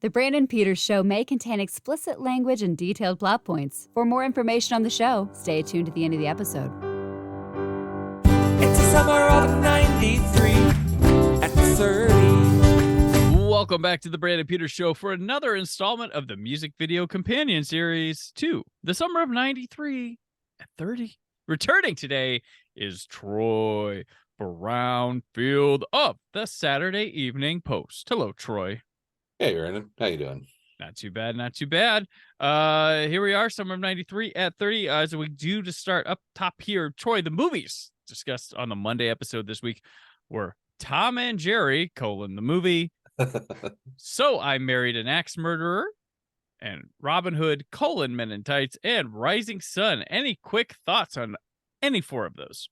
The Brandon Peters Show may contain explicit language and detailed plot points. For more information on the show, stay tuned to the end of the episode. It's the summer of 93 at 30. Welcome back to the Brandon Peters Show for another installment of the music video companion series to the summer of 93 at 30. Returning today is Troy Brownfield of the Saturday Evening Post. Hello, Troy. Hey, Brandon. How you doing? Not too bad, not too bad. Here we are, summer of 93 at 30. As we do to start up top here, Troy, the movies discussed on the Monday episode this week were Tom and Jerry, the movie, So I Married an Axe Murderer, and Robin Hood, Men in Tights, and Rising Sun. Any quick thoughts on any four of those?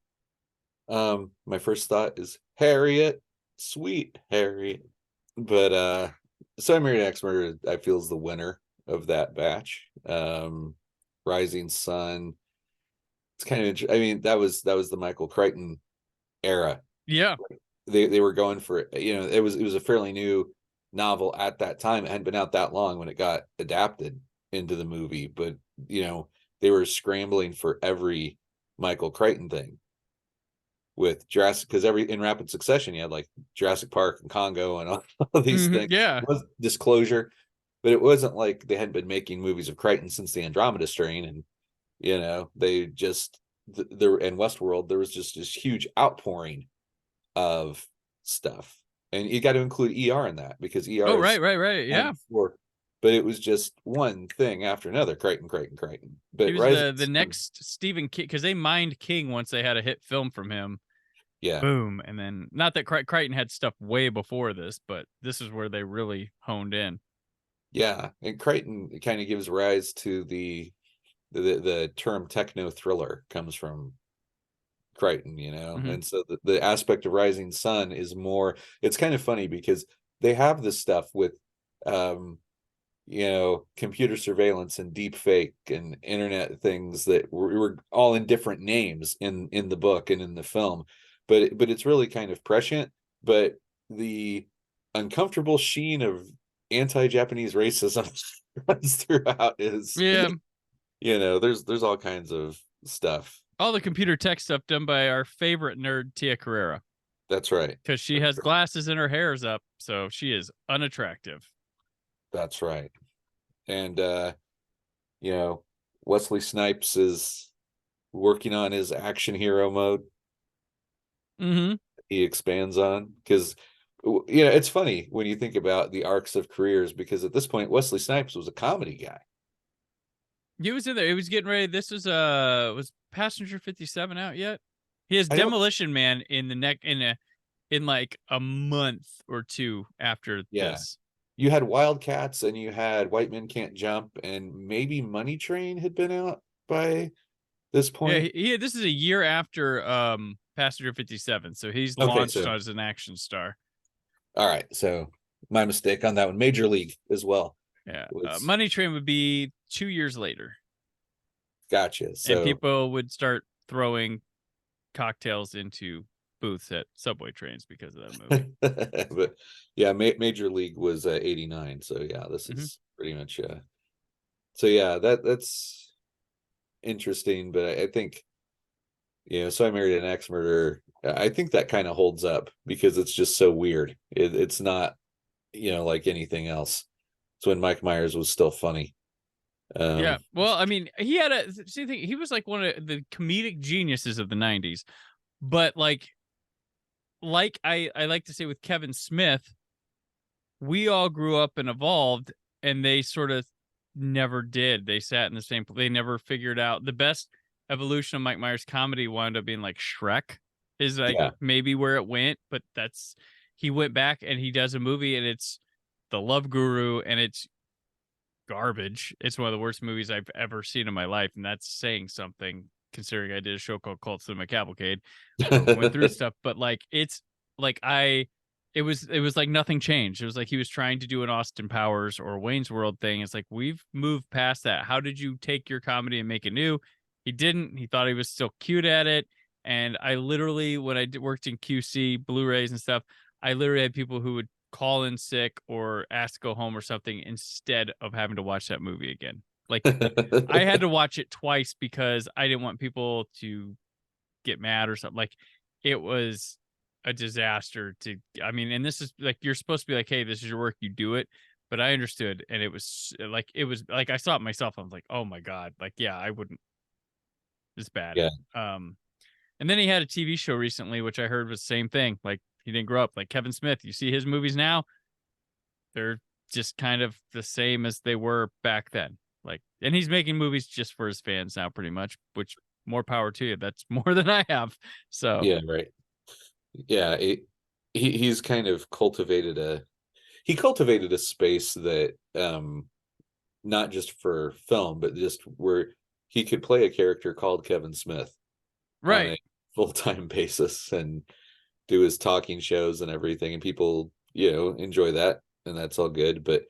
My first thought is Harriet, sweet Harriet. But So I Married an Axe Murderer, I feel, is the winner of that batch. Rising Sun, it's kind of I mean, that was the Michael Crichton era. Yeah. They were going for, it was a fairly new novel at that time. It hadn't been out that long when it got adapted into the movie, but they were scrambling for every Michael Crichton thing with Jurassic, because in rapid succession you had like Jurassic Park and Congo and all these things. Yeah, it was Disclosure, but it wasn't like they hadn't been making movies of Crichton since the Andromeda Strain, and they just there in Westworld there was just this huge outpouring of stuff, and you got to include ER in that because ER. Oh, right, yeah. But it was just one thing after another, Crichton. But he was the next Stephen King, because they mined King once they had a hit film from him. Yeah. Boom. And then, not that Crichton had stuff way before this, but this is where they really honed in. Yeah. And Crichton kind of gives rise to the term techno thriller comes from Crichton, Mm-hmm. And so the aspect of Rising Sun is more, it's kind of funny because they have this stuff with, computer surveillance and deep fake and internet things that were all in different names in the book and in the film, but it's really kind of prescient. But the uncomfortable sheen of anti-Japanese racism runs throughout. There's all kinds of stuff. All the computer tech stuff done by our favorite nerd, Tia Carrera. That's right. Because she has glasses and her hair is up, so she is unattractive. That's right. And, Wesley Snipes is working on his action hero mode. Mm-hmm. He expands on, because, it's funny when you think about the arcs of careers, because at this point, Wesley Snipes was a comedy guy. He was in there. He was getting ready. This was Passenger 57 out yet? He has Demolition Man in like a month or two after this. You had Wildcats and you had White Men Can't Jump, and maybe Money Train had been out by this point. Yeah, this is a year after Passenger 57, so he's launched as an action star. All right, so my mistake on that one. Major League as well. Yeah, Money Train would be 2 years later. Gotcha. So, and people would start throwing cocktails into booths at subway trains because of that movie. But yeah, Major League was 89. So yeah, this is pretty much. So yeah, that's interesting. But I think, So I Married an Axe Murderer, I think that kind of holds up because it's just so weird. It's not, like anything else. It's when Mike Myers was still funny. Yeah, well, I mean, he was like one of the comedic geniuses of the 90s, but like I like to say with Kevin Smith, we all grew up and evolved, and they sort of never did. They sat in the same place. They never figured out. The best evolution of Mike Myers comedy wound up being like Shrek is like maybe where it went, but he went back and he does a movie and it's The Love Guru, and it's garbage. It's one of the worst movies I've ever seen in my life, and that's saying something considering I did a show called Cult Cinema Cavalcade. Went through stuff, but like it's like it was like nothing changed. It was like he was trying to do an Austin Powers or Wayne's World thing. It's like, we've moved past that. How did you take your comedy and make it new? He didn't. He thought he was still cute at it. And I literally, when I worked in QC, Blu-rays and stuff, I literally had people who would call in sick or ask to go home or something instead of having to watch that movie again. Like I had to watch it twice because I didn't want people to get mad or something. Like it was a disaster and this is like, you're supposed to be like, hey, this is your work, you do it. But I understood, and it was like I saw it myself. I was like, oh my God, like, yeah, I wouldn't. It's bad. Yeah. And then he had a TV show recently, which I heard was the same thing. Like he didn't grow up like Kevin Smith. You see his movies now, they're just kind of the same as they were back then. Like, and he's making movies just for his fans now, pretty much, which more power to you. That's more than I have. So yeah, right. Yeah, he's kind of cultivated a space that not just for film, but just where he could play a character called Kevin Smith right. on a full-time basis and do his talking shows and everything, and people enjoy that, and that's all good. But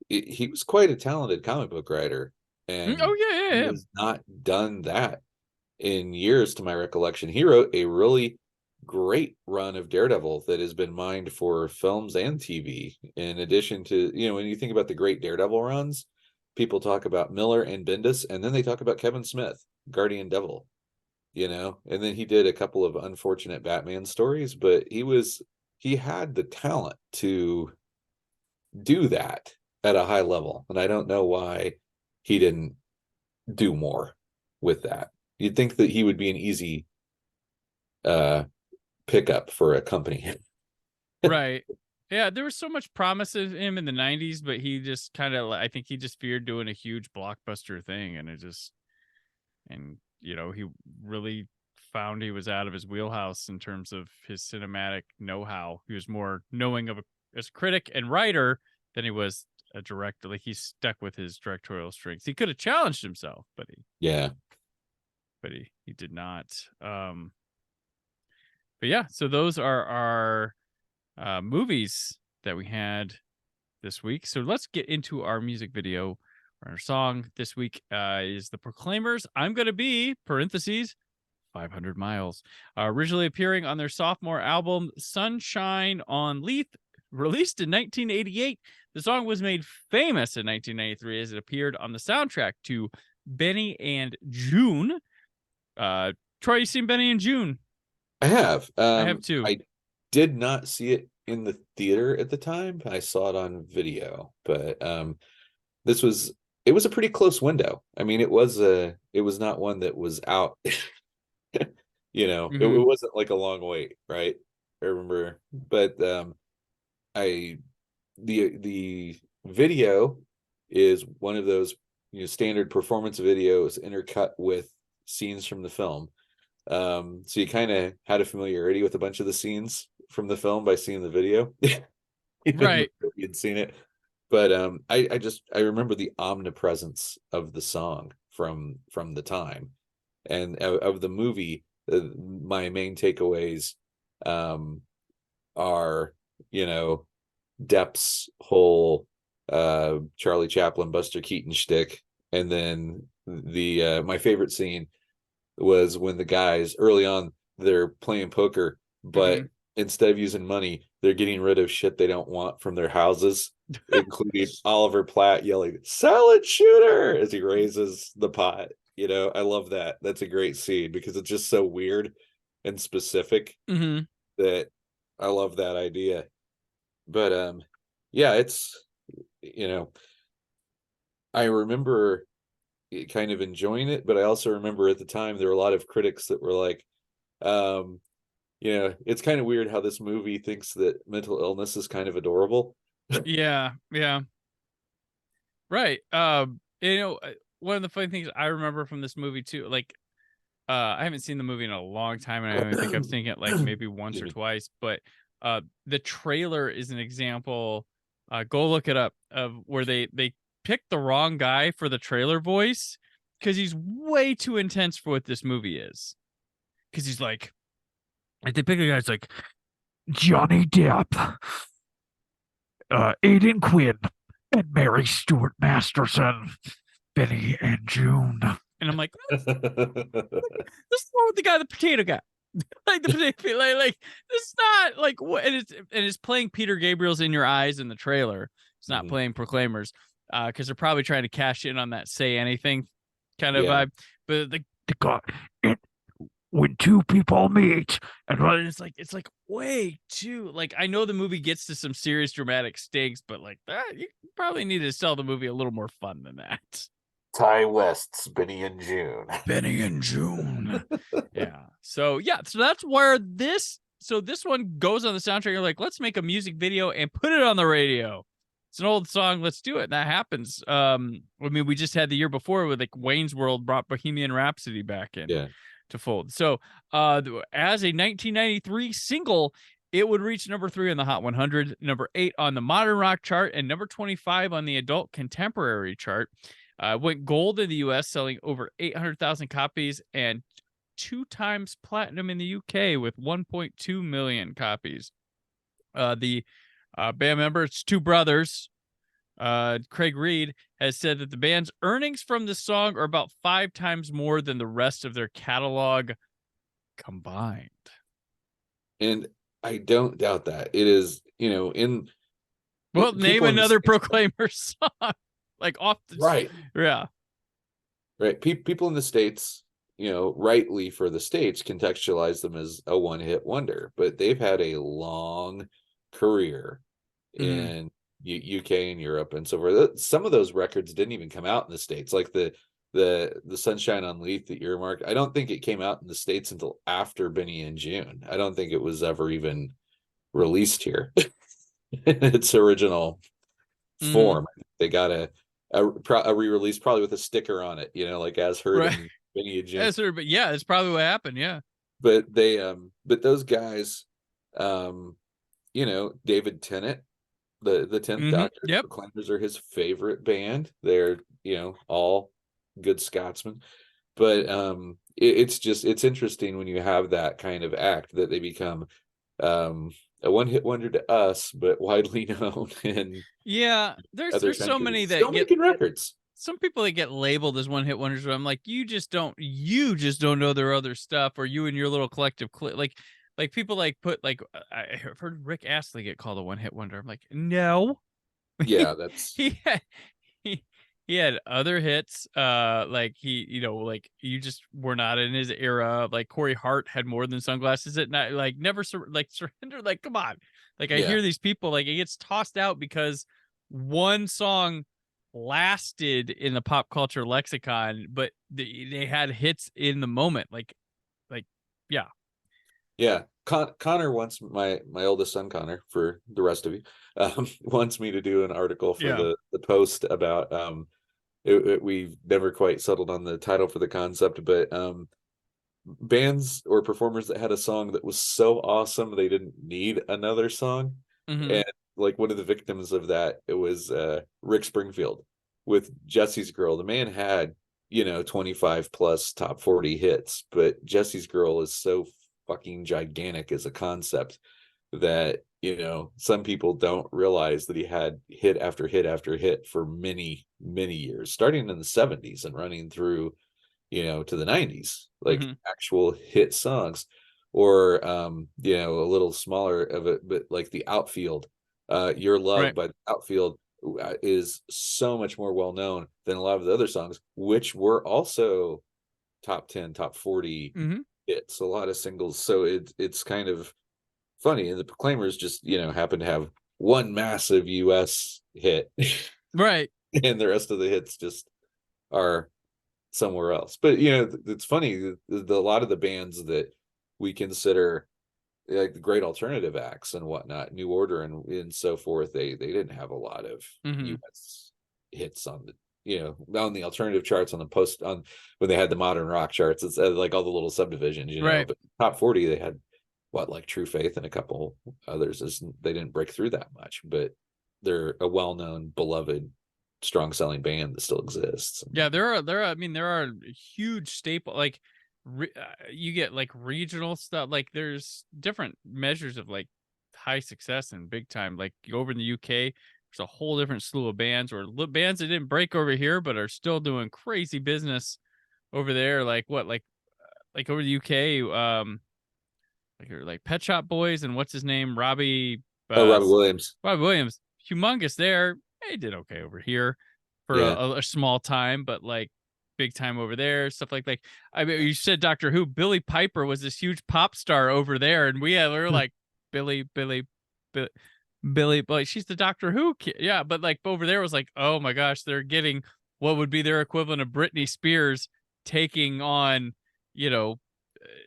he was quite a talented comic book writer, and he has not done that in years to my recollection. He wrote a really great run of Daredevil that has been mined for films and TV. In addition to, when you think about the great Daredevil runs, people talk about Miller and Bendis, and then they talk about Kevin Smith, Guardian Devil, and then he did a couple of unfortunate Batman stories, but he had the talent to do that at a high level. And I don't know why he didn't do more with that. You'd think that he would be an easy pickup for a company. Right. Yeah, there was so much promise in him in the 90s, but he just I think he just feared doing a huge blockbuster thing, and he really found he was out of his wheelhouse in terms of his cinematic know-how. He was more knowing as a critic and writer than he was a director. Like he stuck with his directorial strengths. He could have challenged himself, but he did not. But yeah, so those are our movies that we had this week. So let's get into our music video. Our song this week is The Proclaimers' I'm Gonna Be, parentheses, 500 Miles. Originally appearing on their sophomore album, Sunshine on Leith, released in 1988. The song was made famous in 1993 as it appeared on the soundtrack to Benny and Joon. Troy, you seen Benny and Joon? I have. I have too. I did not see it in the theater at the time. I saw it on video, but it was a pretty close window. I mean, it was not one that was out. Mm-hmm. It wasn't like a long wait, right? I remember, but the video is one of those standard performance videos intercut with scenes from the film. So you kind of had a familiarity with a bunch of the scenes from the film by seeing the video. Right. You'd seen it. But I remember the omnipresence of the song from the time, and of the movie. My main takeaways are Depp's whole Charlie Chaplin, Buster Keaton shtick, and then the my favorite scene was when the guys early on, they're playing poker, but instead of using money, they're getting rid of shit they don't want from their houses, including Oliver Platt yelling "Salad shooter" as he raises the pot. I love that. That's a great scene because it's just so weird and specific that I love that idea. But yeah, it's I remember kind of enjoying it, but I also remember at the time there were a lot of critics that were like, it's kind of weird how this movie thinks that mental illness is kind of adorable. Yeah. Right. One of the funny things I remember from this movie too, like I haven't seen the movie in a long time, and I don't think I've seen it like maybe once or twice, but the trailer is an example. Go look it up, of where they picked the wrong guy for the trailer voice because he's way too intense for what this movie is. Because he's like they pick a guy that's like Johnny Depp, Aidan Quinn, and Mary Stuart Masterson, Benny and Joon. And I'm like, this is the one with the guy, the potato guy. Like the like this is not like what, and it's playing Peter Gabriel's "In Your Eyes" in the trailer. It's not playing Proclaimers, because they're probably trying to cash in on that "Say Anything" kind of vibe. But the God, when two people meet, and it's like way too like, I know the movie gets to some serious dramatic stakes, but like that you probably need to sell the movie a little more fun than that. Ty West's Benny and June. Benny and June. Yeah. So that's where this one goes on the soundtrack. You're like, let's make a music video and put it on the radio. It's an old song. Let's do it. And that happens. I mean, we just had the year before with like Wayne's World brought Bohemian Rhapsody back in to fold. So as a 1993 single, it would reach number 3 on the Hot 100, number 8 on the modern rock chart, and number 25 on the adult contemporary chart. Went gold in the U.S., selling over 800,000 copies, and 2 times platinum in the UK with 1.2 million copies. The band member, it's 2 brothers. Craig Reed has said that the band's earnings from the song are about 5 times more than the rest of their catalog combined. And I don't doubt that. It is, name another Proclaimer song. Like off the right. People in the States, rightly for the States, contextualize them as a one-hit wonder, but they've had a long career in UK and Europe and so forth. Some of those records didn't even come out in the States, like the Sunshine on Leith that you remarked. I don't think it came out in the States until after Benny and June. I don't think it was ever even released here in its original form. They got a re-release probably with a sticker on it, like As Heard and Benny and June. As Heard, but yeah, that's probably what happened. Yeah, but they but those guys, David Tennant, the 10th Doctor, the Proclaimers are his favorite band. They're all good Scotsmen, but it's interesting when you have that kind of act that they become a one-hit wonder to us, but widely known. And there's so many that still making records. Some people that get labeled as one-hit wonders, but I'm like, you just don't know their other stuff, or you and your little collective like people like put like I've heard Rick Astley get called a one-hit wonder. I'm like, no. Yeah, that's he had other hits. Like like you just were not in his era. Like Corey Hart had More Than Sunglasses at Night. Like Never Surrender. Like, come on. Like I hear these people, like it gets tossed out because one song lasted in the pop culture lexicon, but they had hits in the moment. Yeah. Connor wants my oldest son, Connor, for the rest of you, wants me to do an article for the Post about we've never quite settled on the title for the concept, but bands or performers that had a song that was so awesome they didn't need another song. And like one of the victims of that, it was Rick Springfield with Jesse's Girl. The man had 25 plus top 40 hits, but Jesse's Girl is so fucking gigantic as a concept that some people don't realize that he had hit after hit after hit for many years, starting in the 70s and running through to the 90s, like actual hit songs. Or a little smaller of it, but like the Outfield, Your Love by the Outfield is so much more well known than a lot of the other songs, which were also top 10 top 40 hits, a lot of singles. So it's kind of funny, and the Proclaimers just happen to have one massive US hit, right, and the rest of the hits just are somewhere else. But it's funny, the a lot of the bands that we consider like the great alternative acts and whatnot, New Order and so forth, they didn't have a lot of US hits on the on the alternative charts, on the post, on when they had the modern rock charts. It's like all the little subdivisions, but top 40 they had like True Faith and a couple others. They didn't break through that much, but they're a well-known, beloved, strong selling band that still exists. Yeah, there are huge staple, like you get like regional stuff, like there's different measures of like high success and big time. Like over in the UK, there's a whole different slew of bands, or bands that didn't break over here but are still doing crazy business over there. Like over the UK, like Pet Shop Boys and what's his name, Robbie. Robbie Williams. Robbie Williams, humongous there. He did okay over here for a small time, but like big time over there. Stuff like I mean, you said Doctor Who. Billy Piper was this huge pop star over there, and we were like Billy, like she's the Doctor Who kid. Yeah, but like over there was like, oh my gosh, they're getting what would be their equivalent of Britney Spears taking on, one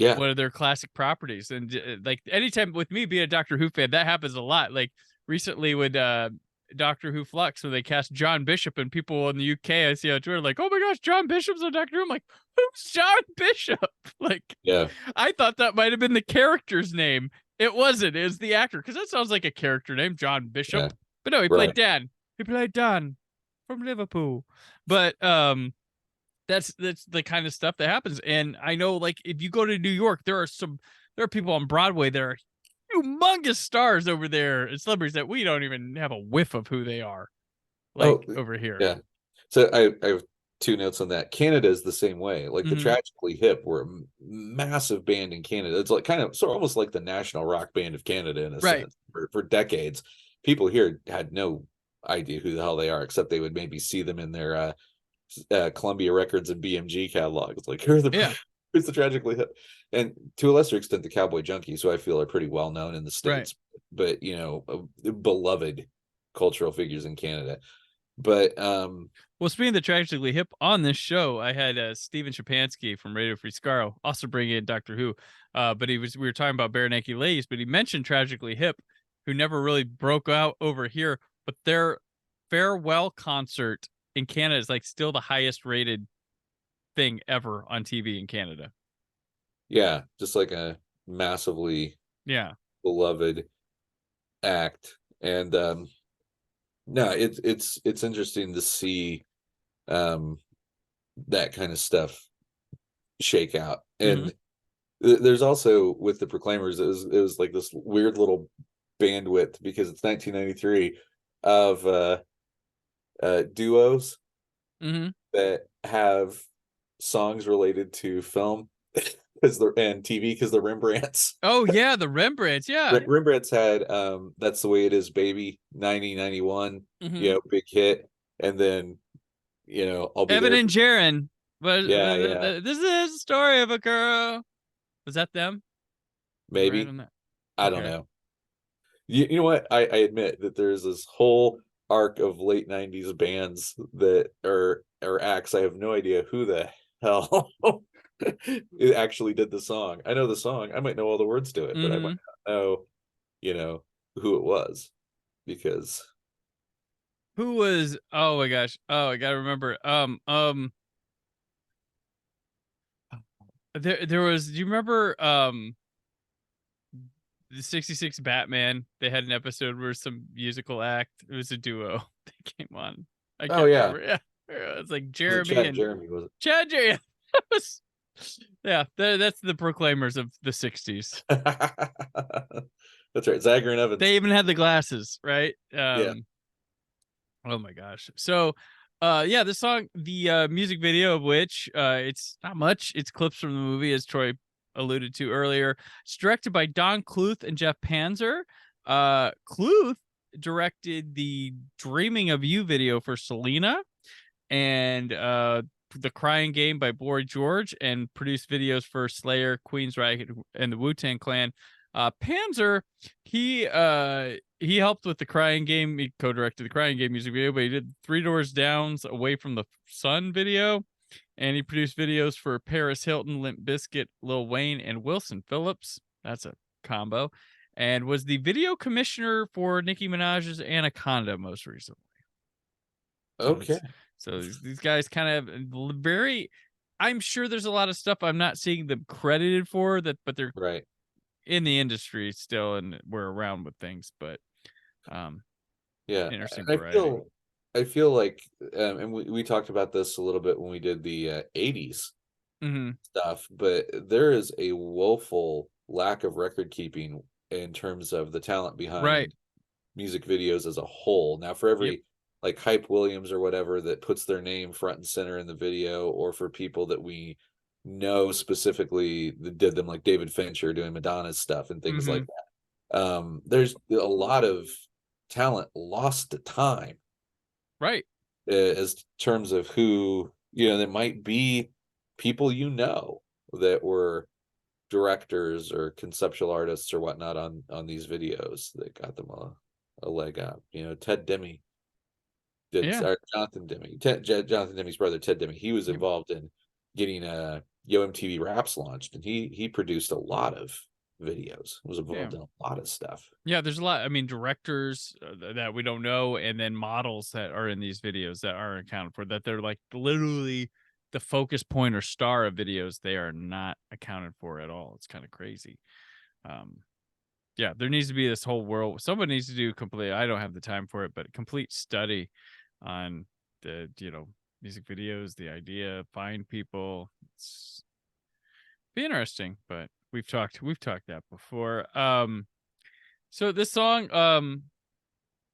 of their classic properties. And like anytime with me being a Doctor Who fan, that happens a lot. Like recently with Doctor Who Flux, when they cast John Bishop, and people in the UK I see on Twitter like, oh my gosh, John Bishop's on Doctor Who. I'm like, who's John Bishop? Like, I thought that might have been the character's name. It wasn't. It was the actor, because that sounds like a character name, John Bishop. Yeah. But no, he played Dan. He played Dan from Liverpool. But that's the kind of stuff that happens. And I know, like, if you go to New York, there are people on Broadway that are humongous stars over there, and celebrities that we don't even have a whiff of who they are. Like over here. Yeah. So I have two notes on that. Canada is the same way. Like the Tragically Hip were a massive band in Canada. It's like almost like the national rock band of Canada in a sense. For decades, people here had no idea who the hell they are, except they would maybe see them in their Columbia Records and BMG catalogs. Like, who's the Tragically Hip? And to a lesser extent, the Cowboy Junkies, who I feel are pretty well known in the States, but beloved cultural figures in Canada. But well, speaking of the Tragically Hip, on this show, I had Steven Shapansky from Radio Free Skaro also bring in Doctor Who. But we were talking about Barenaked Ladies, but he mentioned Tragically Hip, who never really broke out over here, but their farewell concert in Canada is like still the highest rated thing ever on TV in Canada. Yeah, just like a massively beloved act. And no, it's interesting to see that kind of stuff shake out. And there's also, with the Proclaimers, it was like this weird little bandwidth, because it's 1993 of duos that have songs related to film and TV, because the Rembrandts. Oh yeah, the Rembrandts. Yeah, Rembrandts had That's the Way It Is, Baby, 90-91, big hit. And then I'll Be Evan There and Jaron. But this is the story of a girl. Was that them? Maybe. I don't know. You know what? I admit that there's this whole arc of late 90s bands that are acts. I have no idea who the hell it actually did the song. I know the song. I might know all the words to it, but I might not know, who it was, because who was, oh my gosh. Oh, I gotta remember. There was, do you remember the 66 Batman? They had an episode where some musical act, it was a duo that came on. I can't remember. Yeah. It's like Jeremy and Jeremy, was it? Chad Jeremy. Yeah, that's the Proclaimers of the 60s. That's right. Zagger and Evans. They even had the glasses, right? Yeah. Oh my gosh. So the song, the music video of which it's not much. It's clips from the movie, as Troy alluded to earlier. It's directed by Don Cluth and Jeff Panzer. Cluth directed the Dreaming of You video for Selena, and The Crying Game by Boy George, and produced videos for Slayer, Queensryche, and the Wu-Tang Clan. Panzer, he helped with The Crying Game. He co-directed The Crying Game music video, but he did Three Doors Down's Away from the Sun video, and he produced videos for Paris Hilton, Limp Bizkit, Lil Wayne, and Wilson Phillips. That's a combo. And was the video commissioner for Nicki Minaj's Anaconda most recently. Okay. So these guys kind of very, I'm sure there's a lot of stuff I'm not seeing them credited for, that, but they're right in the industry still, and we're around with things. But interesting variety. I feel like and we talked about this a little bit when we did the 80s stuff, but there is a woeful lack of record keeping in terms of the talent behind music videos as a whole. Now, for every like Hype Williams or whatever that puts their name front and center in the video, or for people that we know specifically that did them, like David Fincher doing Madonna's stuff and things like that. There's a lot of talent lost to time, right? As terms of who, that might be people that were directors or conceptual artists or whatnot on these videos that got them a leg up. Ted Demme or Jonathan Demme, Jonathan Demme's brother, Ted Demme. He was involved in getting Yo MTV Raps launched, and he produced a lot of videos, was involved in a lot of stuff. Yeah, there's a lot. I mean, directors that we don't know, and then models that are in these videos that aren't accounted for, that they're like literally the focus point or star of videos. They are not accounted for at all. It's kind of crazy. There needs to be this whole world. Someone needs to do complete, I don't have the time for it, but complete study on the, music videos, the idea, find people. It's be interesting, but we've talked that before. So this song,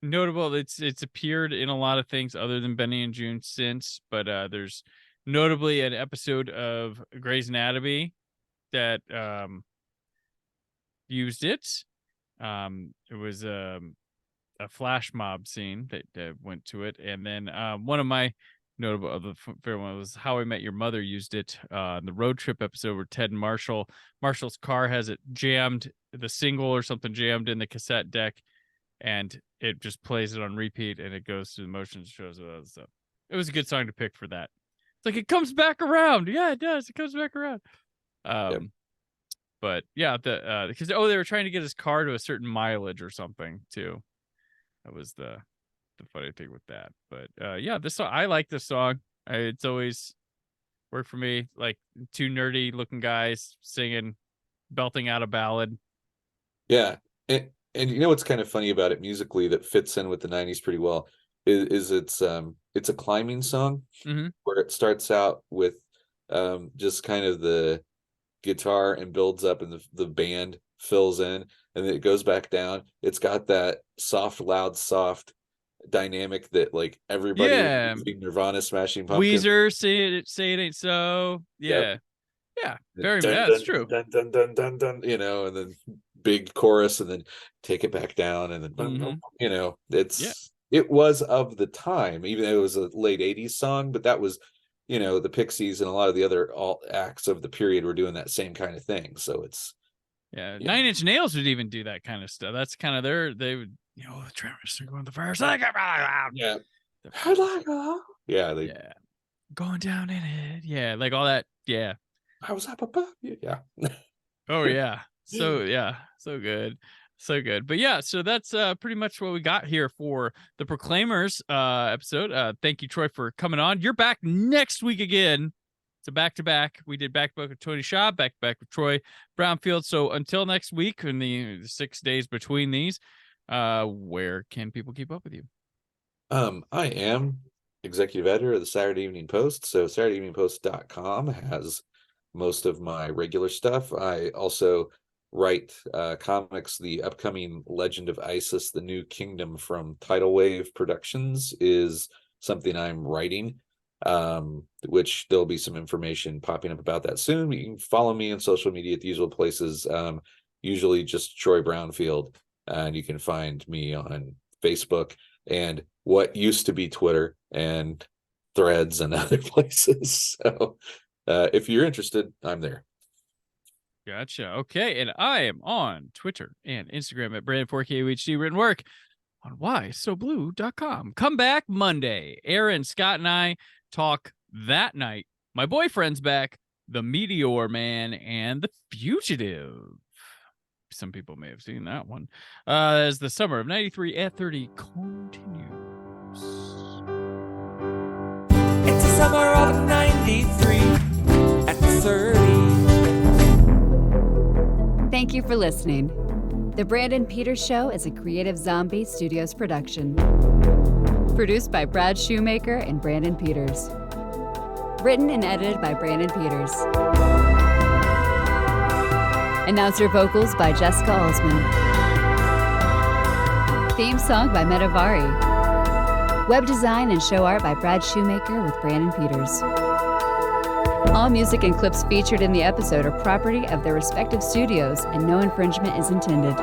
notable, it's appeared in a lot of things other than Benny and Joon since, but there's notably an episode of Grey's Anatomy that used it. It was a flash mob scene that went to it, and then one of my notable of the fair one was How I Met Your Mother used it in the road trip episode where Ted and Marshall's car has it jammed, the single or something jammed in the cassette deck, and it just plays it on repeat, and it goes through the motions, shows it all stuff. It was a good song to pick for that. It's like it comes back around. Yeah, it does. It comes back around. But yeah, because they were trying to get his car to a certain mileage or something too. That was the funny thing with that. But this song, I like this song. It's always worked for me. Like two nerdy looking guys singing, belting out a ballad. Yeah, and what's kind of funny about it musically that fits in with the '90s pretty well is it's a climbing song where it starts out with just kind of the guitar and builds up, and the band fills in, and then it goes back down. It's got that soft, loud, soft dynamic that like everybody Nirvana, Smashing Pumpkins, Weezer, say it ain't so. Very dun, that's true. Dun, dun, dun, dun, dun, and then big chorus, and then take it back down, and then it was of the time, even though it was a late '80s song, but that was the Pixies and a lot of the other acts of the period were doing that same kind of thing. So it's Nine Inch Nails would even do that kind of stuff. That's kind of they would, the Tremors are going the first. Going down in it. Yeah, like all that. Yeah. I was up above you. Yeah. Oh yeah. So good. So good. But so that's pretty much what we got here for the Proclaimers episode. Thank you, Troy, for coming on. You're back next week again. It's a back-to-back. We did back-to-back with Tony Shaw, back-to-back with Troy Brownfield. So until next week, in the 6 days between these, where can people keep up with you? I am executive editor of the Saturday Evening Post. So SaturdayEveningPost.com has most of my regular stuff. I also write comics. The upcoming Legend of Isis, The New Kingdom from Tidal Wave Productions is something I'm writing, which there'll be some information popping up about that soon. You can follow me on social media at the usual places, usually just Troy Brownfield, and you can find me on Facebook and what used to be Twitter and Threads and other places. So if you're interested, I'm there. Gotcha. Okay. And I am on Twitter and Instagram at Brand4KUHD, written work on whysoblue.com. Come back Monday. Aaron, Scott, and I talk That Night. My boyfriend's back, The Meteor Man, and The Fugitive. Some people may have seen that one. As the summer of 93 at 30 continues. It's the summer of 93 at 30. Thank you for listening. The Brandon Peters Show is a Creative Zombie Studios production. Produced by Brad Shoemaker and Brandon Peters. Written and edited by Brandon Peters. Announcer vocals by Jessica Alsman. Theme song by Metavari. Web design and show art by Brad Shoemaker with Brandon Peters. All music and clips featured in the episode are property of their respective studios, and no infringement is intended.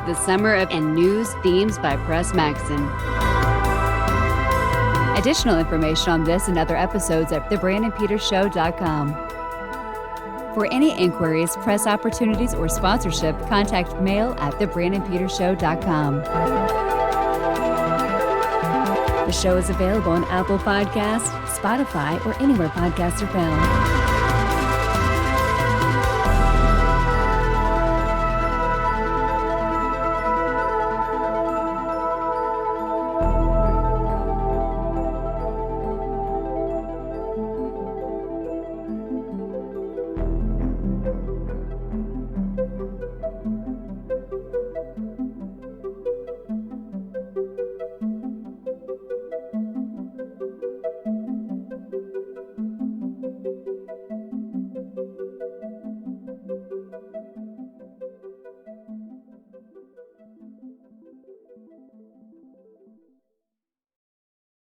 The Summer of and News Themes by Pres Maxson. Additional information on this and other episodes at thebrandonpetershow.com. For any inquiries, press opportunities, or sponsorship, contact mail at thebrandonpetershow.com. The show is available on Apple Podcasts, Spotify, or anywhere podcasts are found.